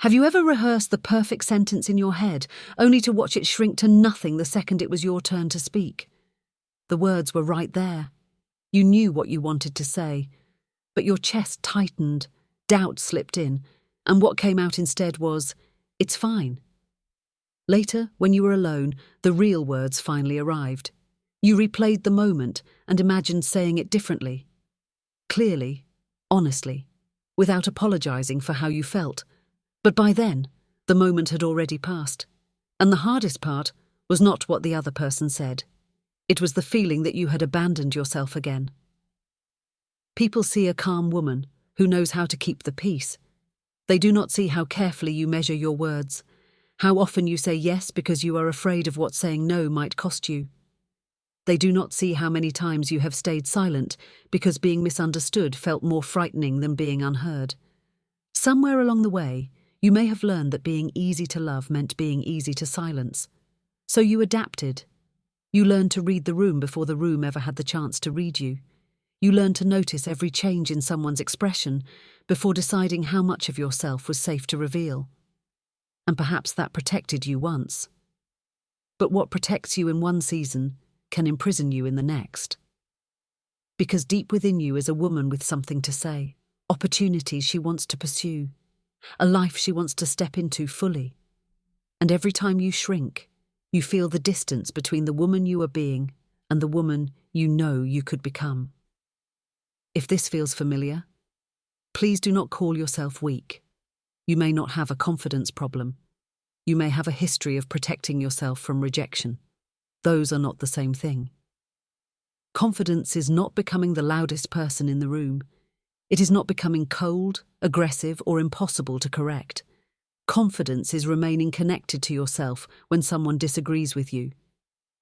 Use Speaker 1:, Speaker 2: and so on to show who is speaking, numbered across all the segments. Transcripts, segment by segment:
Speaker 1: Have you ever rehearsed the perfect sentence in your head, only to watch it shrink to nothing the second it was your turn to speak? The words were right there. You knew what you wanted to say, but your chest tightened, doubt slipped in, and what came out instead was, "It's fine." Later, when you were alone, the real words finally arrived. You replayed the moment and imagined saying it differently. Clearly, honestly, without apologizing for how you felt. But by then, the moment had already passed. And the hardest part was not what the other person said. It was the feeling that you had abandoned yourself again. People see a calm woman who knows how to keep the peace. They do not see how carefully you measure your words, how often you say yes because you are afraid of what saying no might cost you. They do not see how many times you have stayed silent because being misunderstood felt more frightening than being unheard. Somewhere along the way, you may have learned that being easy to love meant being easy to silence. So you adapted. You learned to read the room before the room ever had the chance to read you. You learned to notice every change in someone's expression before deciding how much of yourself was safe to reveal. And perhaps that protected you once. But what protects you in one season can imprison you in the next. Because deep within you is a woman with something to say, opportunities she wants to pursue, a life she wants to step into fully. And every time you shrink, you feel the distance between the woman you are being and the woman you know you could become. If this feels familiar, please do not call yourself weak. You may not have a confidence problem. You may have a history of protecting yourself from rejection. Those are not the same thing. Confidence is not becoming the loudest person in the room. It is not becoming cold, aggressive, or impossible to correct. Confidence is remaining connected to yourself when someone disagrees with you.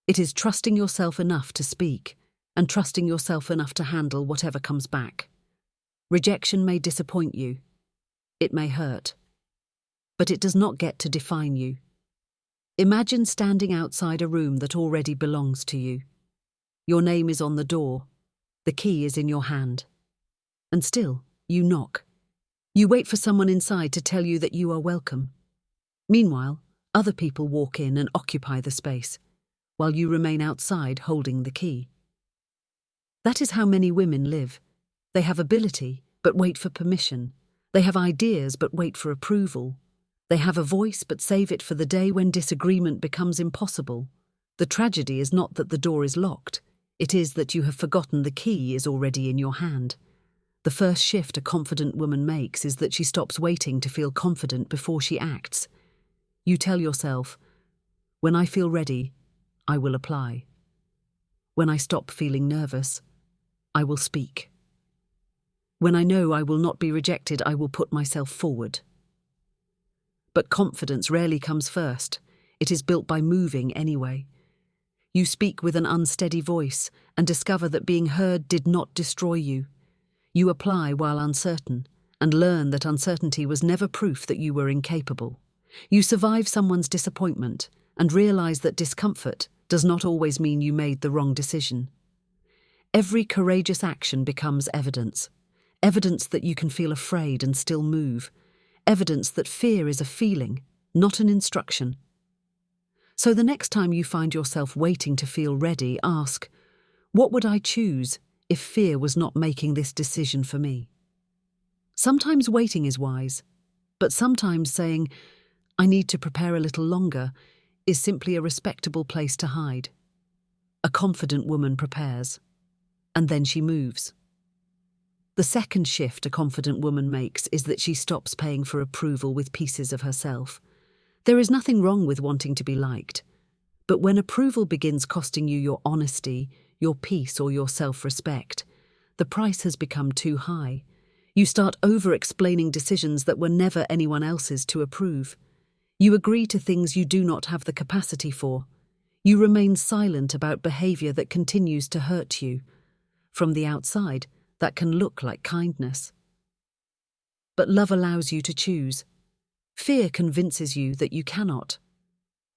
Speaker 1: It is trusting yourself enough to speak and trusting yourself enough to handle whatever comes back. Rejection may disappoint you. It may hurt. But it does not get to define you. Imagine standing outside a room that already belongs to you. Your name is on the door. The key is in your hand. And still, you knock. You wait for someone inside to tell you that you are welcome. Meanwhile, other people walk in and occupy the space, while you remain outside holding the key. That is how many women live. They have ability, but wait for permission. They have ideas, but wait for approval. They have a voice, but save it for the day when disagreement becomes impossible. The tragedy is not that the door is locked. It is that you have forgotten the key is already in your hand. The first shift a confident woman makes is that she stops waiting to feel confident before she acts. You tell yourself, "When I feel ready, I will apply. When I stop feeling nervous, I will speak. When I know I will not be rejected, I will put myself forward." But confidence rarely comes first. It is built by moving anyway. You speak with an unsteady voice and discover that being heard did not destroy you. You apply while uncertain and learn that uncertainty was never proof that you were incapable. You survive someone's disappointment and realize that discomfort does not always mean you made the wrong decision. Every courageous action becomes evidence. Evidence that you can feel afraid and still move. Evidence that fear is a feeling, not an instruction. So the next time you find yourself waiting to feel ready, ask, what would I choose if fear was not making this decision for me? Sometimes waiting is wise, but sometimes saying, I need to prepare a little longer, is simply a respectable place to hide. A confident woman prepares, and then she moves. The second shift a confident woman makes is that she stops paying for approval with pieces of herself. There is nothing wrong with wanting to be liked, but when approval begins costing you your honesty, your peace, or your self-respect, the price has become too high. You start over-explaining decisions that were never anyone else's to approve. You agree to things you do not have the capacity for. You remain silent about behavior that continues to hurt you. From the outside, that can look like kindness. But love allows you to choose. Fear convinces you that you cannot.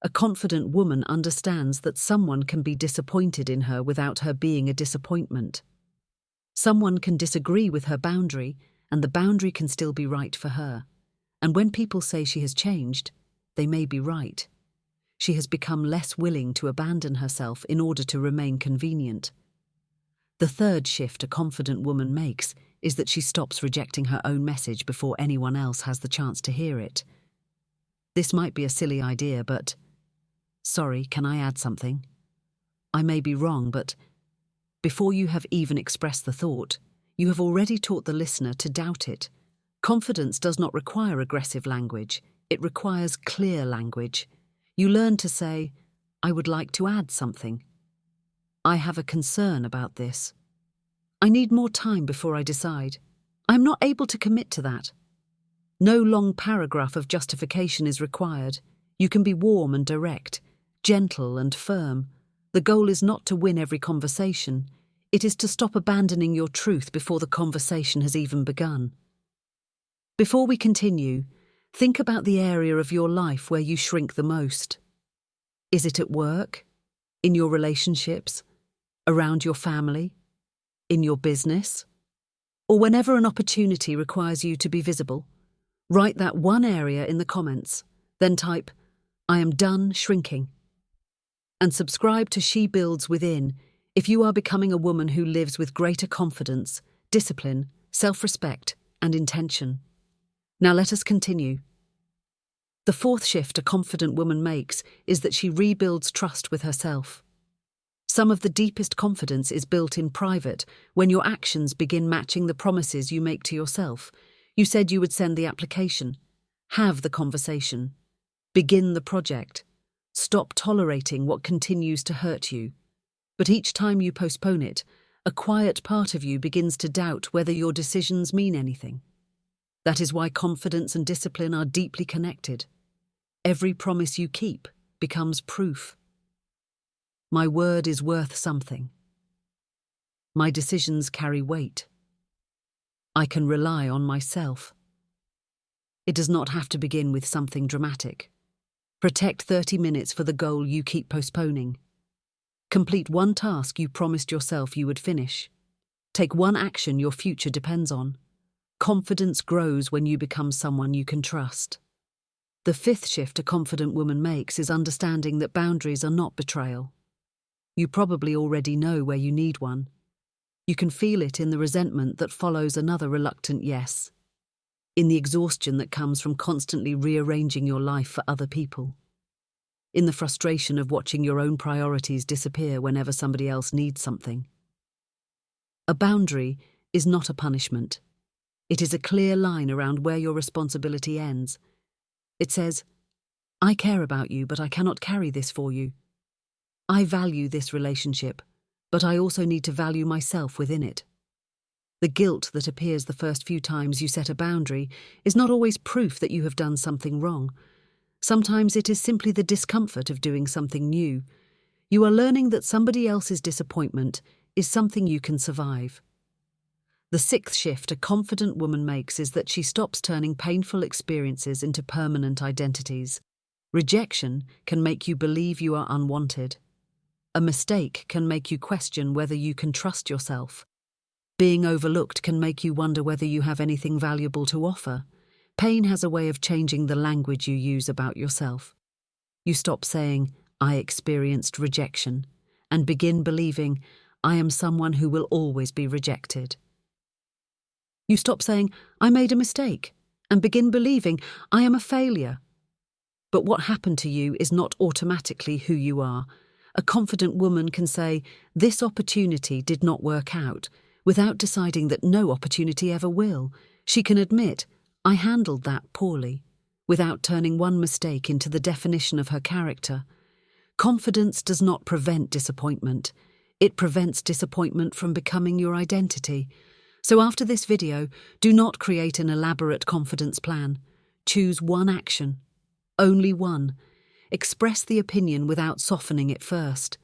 Speaker 1: A confident woman understands that someone can be disappointed in her without her being a disappointment. Someone can disagree with her boundary, and the boundary can still be right for her. And when people say she has changed, they may be right. She has become less willing to abandon herself in order to remain convenient. The third shift a confident woman makes is that she stops rejecting her own message before anyone else has the chance to hear it. This might be a silly idea, but, sorry, can I add something? I may be wrong, but before you have even expressed the thought, you have already taught the listener to doubt it. Confidence does not require aggressive language, it requires clear language. You learn to say, I would like to add something. I have a concern about this. I need more time before I decide. I am not able to commit to that. No long paragraph of justification is required. You can be warm and direct, gentle and firm. The goal is not to win every conversation. It is to stop abandoning your truth before the conversation has even begun. Before we continue, think about the area of your life where you shrink the most. Is it at work? In your relationships? Around your family? In your business? Or whenever an opportunity requires you to be visible? Write that one area in the comments, then type, I am done shrinking. And subscribe to She Builds Within if you are becoming a woman who lives with greater confidence, discipline, self-respect, and intention. Now let us continue. The fourth shift a confident woman makes is that she rebuilds trust with herself. Some of the deepest confidence is built in private when your actions begin matching the promises you make to yourself. You said you would send the application, have the conversation, begin the project, stop tolerating what continues to hurt you. But each time you postpone it, a quiet part of you begins to doubt whether your decisions mean anything. That is why confidence and discipline are deeply connected. Every promise you keep becomes proof. My word is worth something. My decisions carry weight. I can rely on myself. It does not have to begin with something dramatic. Protect 30 minutes for the goal you keep postponing. Complete one task you promised yourself you would finish. Take one action your future depends on. Confidence grows when you become someone you can trust. The fifth shift a confident woman makes is understanding that boundaries are not betrayal. You probably already know where you need one. You can feel it in the resentment that follows another reluctant yes, in the exhaustion that comes from constantly rearranging your life for other people, in the frustration of watching your own priorities disappear whenever somebody else needs something. A boundary is not a punishment. It is a clear line around where your responsibility ends. It says, I care about you, but I cannot carry this for you. I value this relationship, but I also need to value myself within it. The guilt that appears the first few times you set a boundary is not always proof that you have done something wrong. Sometimes it is simply the discomfort of doing something new. You are learning that somebody else's disappointment is something you can survive. The sixth shift a confident woman makes is that she stops turning painful experiences into permanent identities. Rejection can make you believe you are unwanted. A mistake can make you question whether you can trust yourself. Being overlooked can make you wonder whether you have anything valuable to offer. Pain has a way of changing the language you use about yourself. You stop saying, I experienced rejection, and begin believing, I am someone who will always be rejected. You stop saying, I made a mistake, and begin believing, I am a failure. But what happened to you is not automatically who you are. A confident woman can say, this opportunity did not work out, without deciding that no opportunity ever will. She can admit, I handled that poorly, without turning one mistake into the definition of her character. Confidence does not prevent disappointment. It prevents disappointment from becoming your identity. So after this video, do not create an elaborate confidence plan. Choose one action. Only one. Express the opinion without softening it first.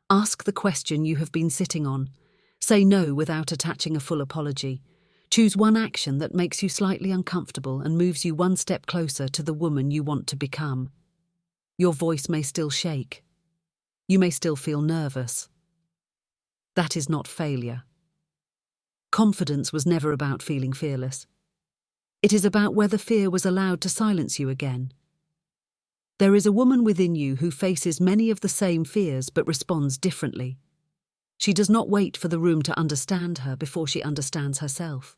Speaker 1: Ask the question you have been sitting on. Say no without attaching a full apology. Choose one action that makes you slightly uncomfortable and moves you one step closer to the woman you want to become. Your voice may still shake. You may still feel nervous. That is not failure. Confidence was never about feeling fearless. It is about whether fear was allowed to silence you again. There is a woman within you who faces many of the same fears but responds differently. She does not wait for the room to understand her before she understands herself.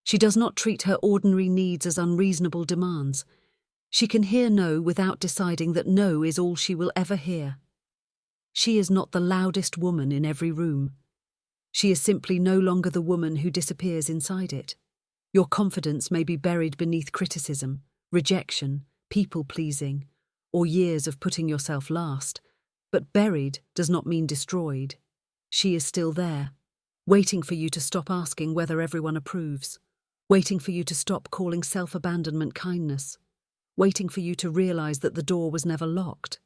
Speaker 1: She does not treat her ordinary needs as unreasonable demands. She can hear no without deciding that no is all she will ever hear. She is not the loudest woman in every room. She is simply no longer the woman who disappears inside it. Your confidence may be buried beneath criticism, rejection, people-pleasing, or years of putting yourself last, but buried does not mean destroyed. She is still there, waiting for you to stop asking whether everyone approves, waiting for you to stop calling self-abandonment kindness, waiting for you to realize that the door was never locked.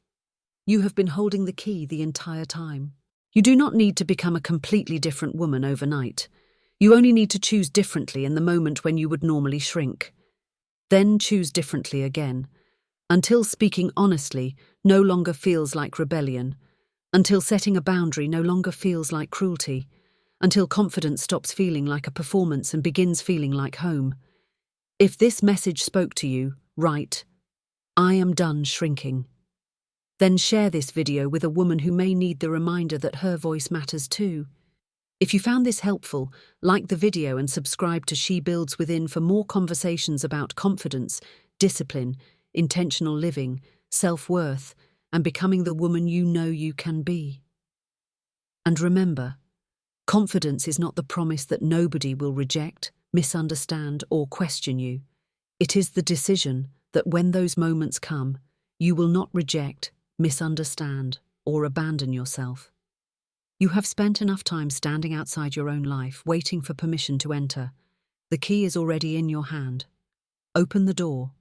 Speaker 1: You have been holding the key the entire time. You do not need to become a completely different woman overnight. You only need to choose differently in the moment when you would normally shrink. Then choose differently again, until speaking honestly no longer feels like rebellion, until setting a boundary no longer feels like cruelty, until confidence stops feeling like a performance and begins feeling like home. If this message spoke to you, write, "I am done shrinking." Then share this video with a woman who may need the reminder that her voice matters too. If you found this helpful, like the video and subscribe to She Builds Within for more conversations about confidence, discipline, intentional living, self-worth, and becoming the woman you know you can be. And remember, confidence is not the promise that nobody will reject, misunderstand, or question you. It is the decision that when those moments come, you will not reject, misunderstand, or abandon yourself. You have spent enough time standing outside your own life, waiting for permission to enter. The key is already in your hand. Open the door